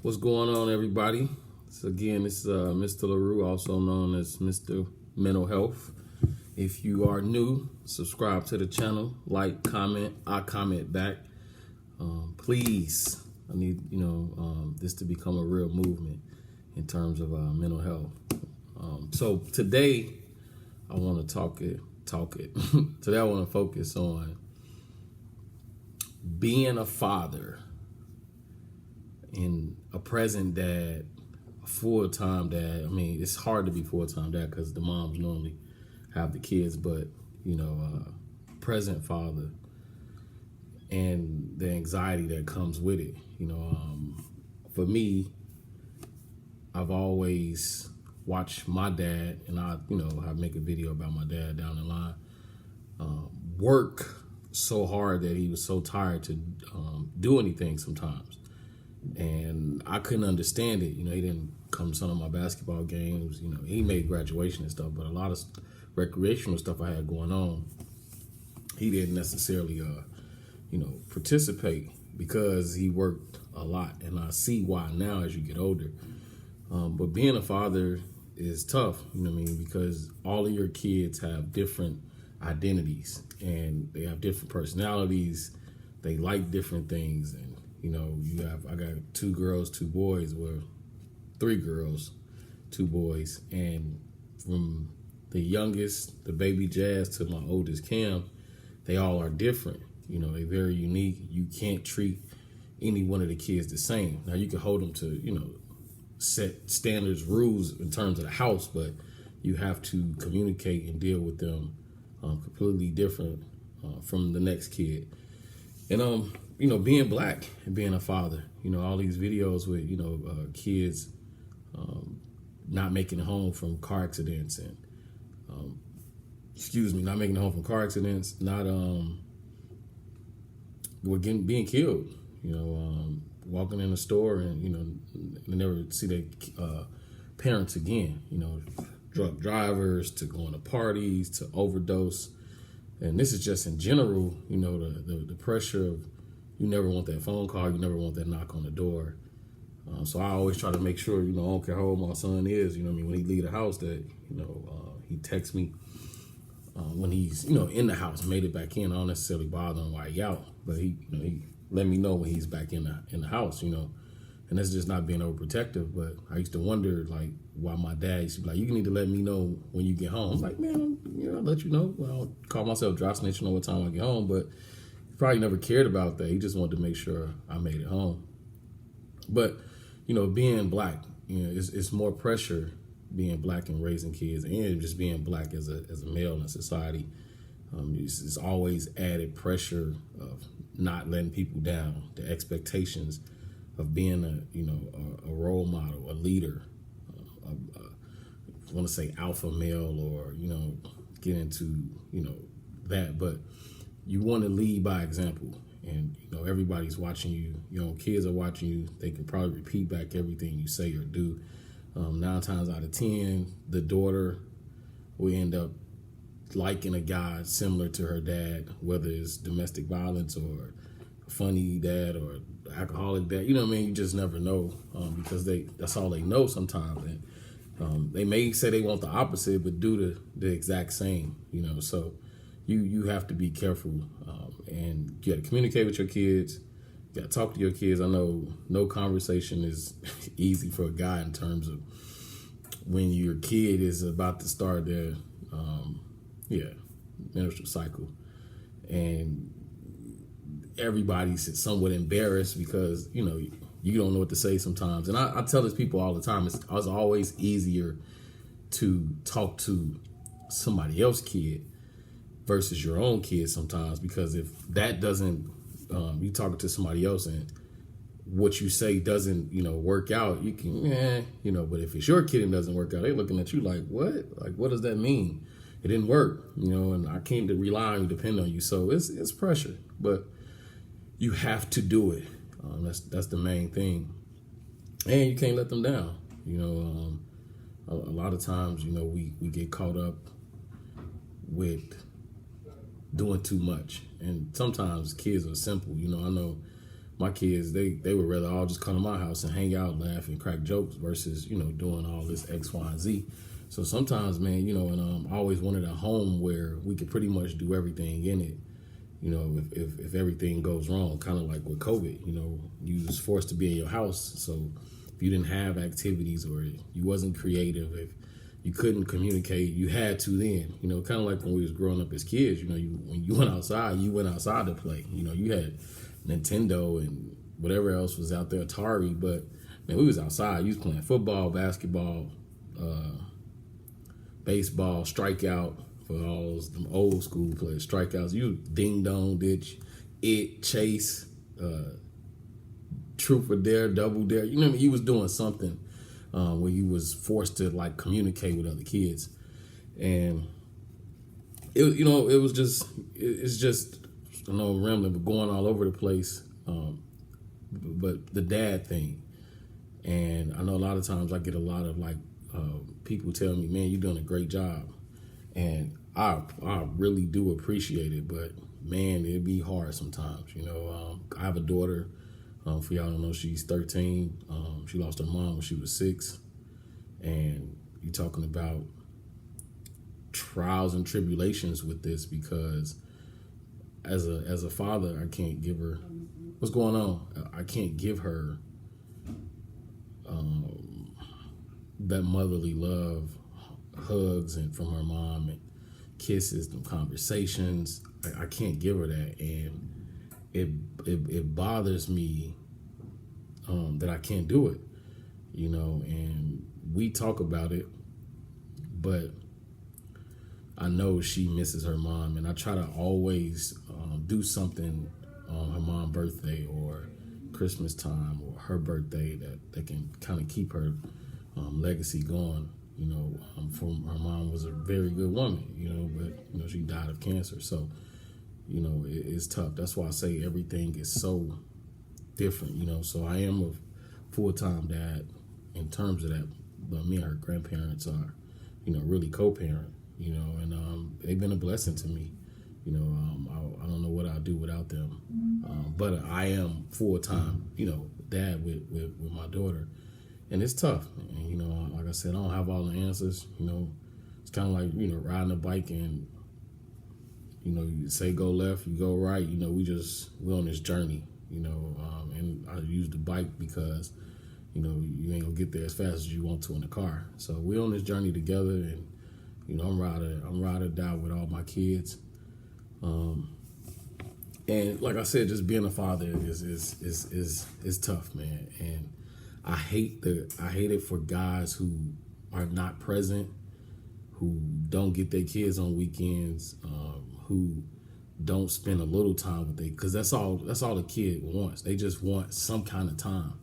What's going on, everybody? So again, this is Mr. LaRue, also known as Mr. Mental Health. If you are new, subscribe to the channel, like, comment. I comment back. Please, I need this to become a real movement in terms of mental health. So today, I want to talk it. Today, I want to focus on being a father and a present dad, a full-time dad. I mean, it's hard to be full-time dad because the moms normally have the kids, but present father and the anxiety that comes with it. For me, I've always watched my dad, and I make a video about my dad down the line, work so hard that he was so tired to do anything sometimes. And I couldn't understand it. He didn't come to some of my basketball games. He made graduation and stuff, but a lot of recreational stuff I had going on, he didn't necessarily, participate because he worked a lot. And I see why now as you get older. But being a father is tough, because all of your kids have different identities and they have different personalities. They like different things. And I got 2 girls, 2 boys, well, 3 girls, 2 boys. And from the youngest, the baby Jazz, to my oldest Cam, they all are different. They're very unique. You can't treat any one of the kids the same. Now you can hold them to, set standards, rules in terms of the house, but you have to communicate and deal with them completely different from the next kid. And being black and being a father, all these videos with, kids not making it home from car accidents and, not making it home from car accidents, not being killed, walking in the store and, never see their parents again, drug drivers to going to parties to overdose. And this is just in general, the pressure of, you never want that phone call. You never want that knock on the door. So I always try to make sure, I don't care how old my son is, when he leave the house that, he texts me when he's, in the house, made it back in. I don't necessarily bother him while he out, but he let me know when he's back in the house, and that's just not being overprotective. But I used to wonder, like, why my dad used to be like, you need to let me know when you get home. I'm like, man, I'll let you know. Well, I'll call myself dry snitch, know what time I get home, but he probably never cared about that. He just wanted to make sure I made it home. But, being black, it's more pressure being black and raising kids, and just being black as a male in society. It's always added pressure of not letting people down, the expectations of being a role model, a leader, I want to say alpha male, or get into that, but you want to lead by example. And everybody's watching you. Kids are watching you. They can probably repeat back everything you say or do. 9 times out of 10, the daughter will end up liking a guy similar to her dad, whether it's domestic violence or a funny dad or alcoholic dad. You just never know, because that's all they know sometimes. And they may say they want the opposite, but do the exact same. So you have to be careful, and you got to communicate with your kids. You got to talk to your kids. I know no conversation is easy for a guy in terms of when your kid is about to start their menstrual cycle, and everybody's somewhat embarrassed because you don't know what to say sometimes. And I tell these people all the time, it's always easier to talk to somebody else's kid versus your own kid sometimes, because if that doesn't, you talking to somebody else and what you say doesn't, work out, you can, but if it's your kid and doesn't work out, they're looking at you like, what? Like, what does that mean? It didn't work, and I can't rely on you, depend on you. So it's pressure, but you have to do it. That's the main thing. And you can't let them down. A lot of times, we get caught up with doing too much. And sometimes kids are simple. I know my kids, they would rather all just come to my house and hang out, laugh, and crack jokes versus, doing all this X, Y, and Z. So sometimes, man, and I always wanted a home where we could pretty much do everything in it. If everything goes wrong, kind of like with COVID, you was forced to be in your house. So if you didn't have activities or you wasn't creative, if you couldn't communicate, you had to then, kind of like when we was growing up as kids, when you went outside to play. You had Nintendo and whatever else was out there, Atari, but man, we was outside. You was playing football, basketball, baseball, strikeout. For all those them old school players, strikeouts, you ding dong ditch, chase, truth or dare, double dare. You was doing something where you was forced to like communicate with other kids, and it was just it's just I know rambling, but going all over the place. But the dad thing, and I know a lot of times I get a lot of like people tell me, "Man, you're doing a great job." And I really do appreciate it, but man, it'd be hard sometimes. I have a daughter. For y'all don't know, she's 13. She lost her mom when she was 6, and you talking about trials and tribulations with this because as a father, I can't give her what's going on. I can't give her that motherly love. Hugs and from her mom and kisses and conversations. I can't give her that, and it bothers me that I can't do it, and we talk about it, but I know she misses her mom, and I try to always do something on her mom's birthday or Christmas time or her birthday that can kind of keep her legacy going. From her mom was a very good woman, but she died of cancer. So, it's tough. That's why I say everything is so different, So I am a full-time dad in terms of that, but me and her grandparents are, really co-parent, and they've been a blessing to me. I don't know what I'll do without them. But I am full-time, dad with my daughter. And it's tough. And, like I said, I don't have all the answers. It's kind of like, riding a bike and, you say go left, you go right. We're on this journey, and I use the bike because, you ain't gonna get there as fast as you want to in the car. So we're on this journey together, and, I'm ride or die with all my kids. And like I said, just being a father is tough, man. And I hate it for guys who are not present, who don't get their kids on weekends, who don't spend a little time with because that's all the kid wants. They just want some kind of time.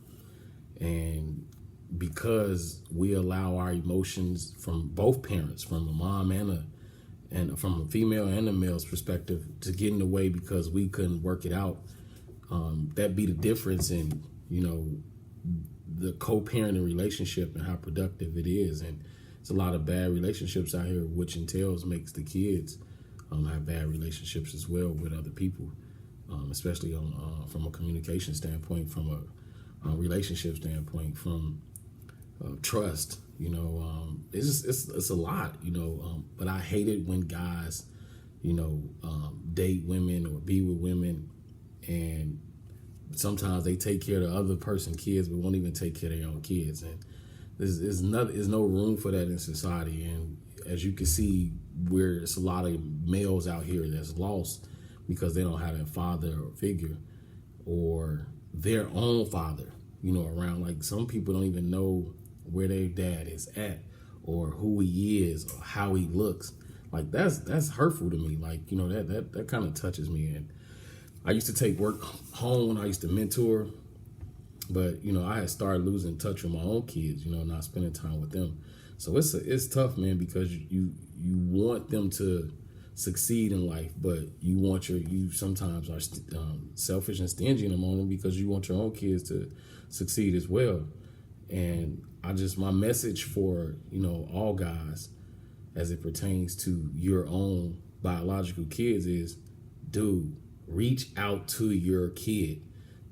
And because we allow our emotions from both parents, from a mom and from a female and a male's perspective, to get in the way because we couldn't work it out, that be the difference in, the co-parenting relationship and how productive it is. And it's a lot of bad relationships out here, which entails makes the kids have bad relationships as well with other people, especially from a communication standpoint, from a relationship standpoint, from trust. It's a lot. But I hate it when guys, date women or be with women, and sometimes they take care of the other person's kids, but won't even take care of their own kids. And there's no room for that in society. And as you can see, there's a lot of males out here that's lost because they don't have that father or figure or their own father, around. Like some people don't even know where their dad is at or who he is or how he looks. Like that's hurtful to me. Like, that kind of touches me. And I used to take work home. I used to mentor, but I had started losing touch with my own kids. Not spending time with them. So it's tough, man, because you want them to succeed in life, but you sometimes are selfish and stingy in the moment because you want your own kids to succeed as well. And my message for all guys, as it pertains to your own biological kids, is, dude, reach out to your kid.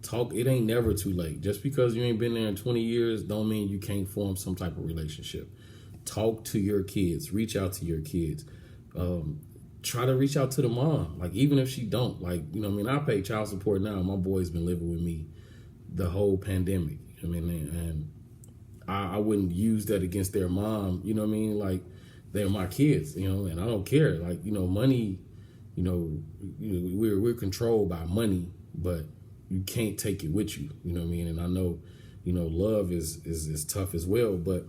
Talk. It ain't never too late. Just because you ain't been there in 20 years don't mean you can't form some type of relationship. Talk to your kids. Reach out to your kids. Try to reach out to the mom. Like, even if she don't, like, you know what I mean? I pay child support now. My boy's been living with me the whole pandemic. I mean, and I wouldn't use that against their mom. You know what I mean? Like, they're my kids, you know, and I don't care. Like, you know, money, we're controlled by money, but you can't take it with you. You know what I mean? And I know, love is tough as well. But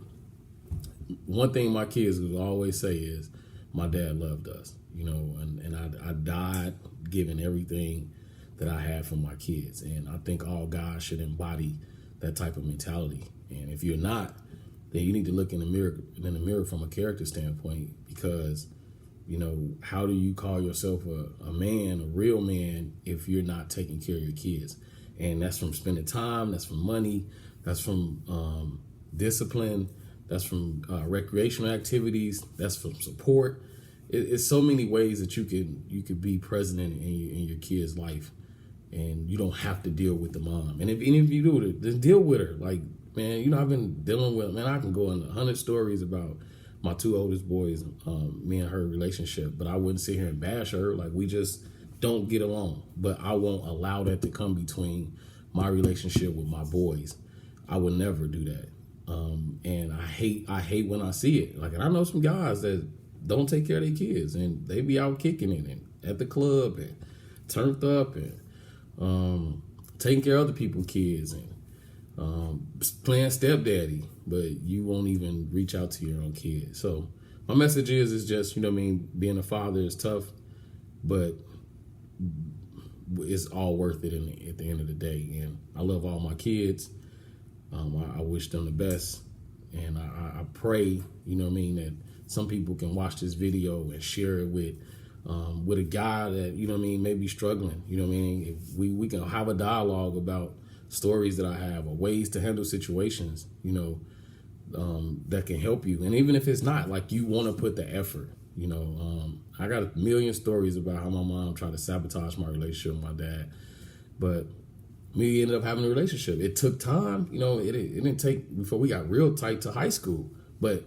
one thing my kids will always say is, my dad loved us, and I died giving everything that I had for my kids. And I think all guys should embody that type of mentality. And if you're not, then you need to look in the mirror from a character standpoint, because, how do you call yourself a man, a real man, if you're not taking care of your kids? And that's from spending time, that's from money, that's from discipline, that's from recreational activities, that's from support. It's so many ways that you could be present in your kid's life, and you don't have to deal with the mom. And if any of you do it, then deal with her. Like, man, I've been dealing with, I can go into 100 stories about my two oldest boys, me and her relationship, but I wouldn't sit here and bash her. Like, we just don't get along. But I won't allow that to come between my relationship with my boys. I would never do that. And I hate when I see it. Like, and I know some guys that don't take care of their kids, and they be out kicking it and at the club and turned up and taking care of other people's kids and playing stepdaddy, but you won't even reach out to your own kids. So my message is just, being a father is tough, but it's all worth it at the end of the day. And I love all my kids. I wish them the best. And I pray, that some people can watch this video and share it with a guy that, may be struggling. If we can have a dialogue about stories that I have, or ways to handle situations, that can help you. And even if it's not, like, you want to put the effort, I got a million stories about how my mom tried to sabotage my relationship with my dad, but we ended up having a relationship. It took time, it didn't take before we got real tight to high school. But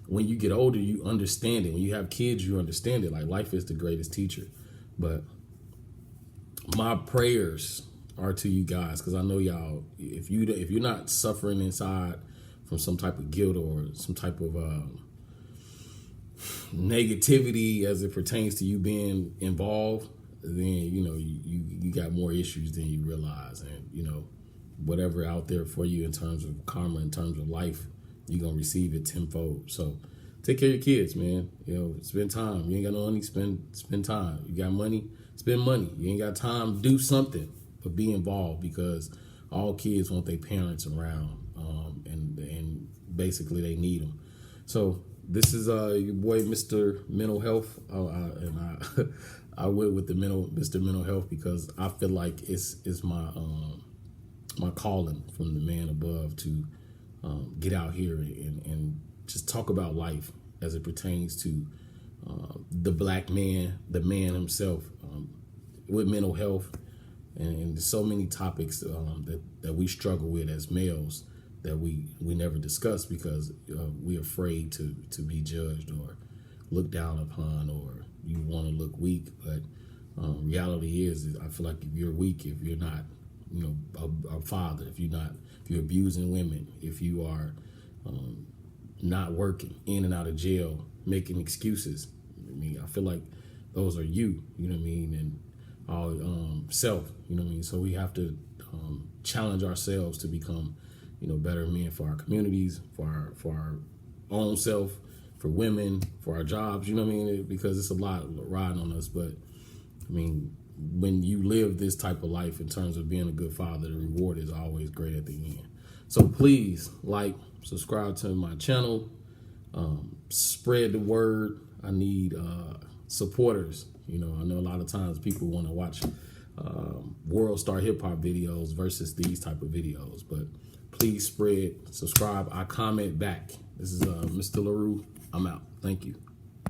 when you get older, you understand it. When you have kids, you understand it. Like, life is the greatest teacher. But my prayers are to you guys, because I know y'all, if you're not suffering inside from some type of guilt or some type of negativity as it pertains to you being involved, then you got more issues than you realize. And whatever out there for you in terms of karma, in terms of life, you're gonna receive it tenfold. So take care of your kids, man. Spend time. You ain't got no money, spend time. You got money, spend money. You ain't got time, do something, but be involved, because all kids want their parents around, and basically they need them. So this is your boy, Mr. Mental Health, and I went with the Mr. Mental Health because I feel like it's my my calling from the man above to get out here and just talk about life as it pertains to the black man, the man himself, with mental health, and so many topics that we struggle with as males that we never discuss because we're afraid to be judged or looked down upon, or you want to look weak. But reality is I feel like if you're weak, if you're not a father, if you're abusing women, if you are not working, in and out of jail, making excuses, I feel like those are you know what I mean, and our self, you know what I mean. So we have to challenge ourselves to become better men for our communities, for our own self, for women, for our jobs, you know what I mean, because it's a lot riding on us. But when you live this type of life in terms of being a good father, the reward is always great at the end. So please subscribe to my channel, spread the word. I need supporters. I know a lot of times people want to watch world star hip hop videos versus these type of videos, but please subscribe. I comment back. This is Mr. LaRue. I'm out. Thank you.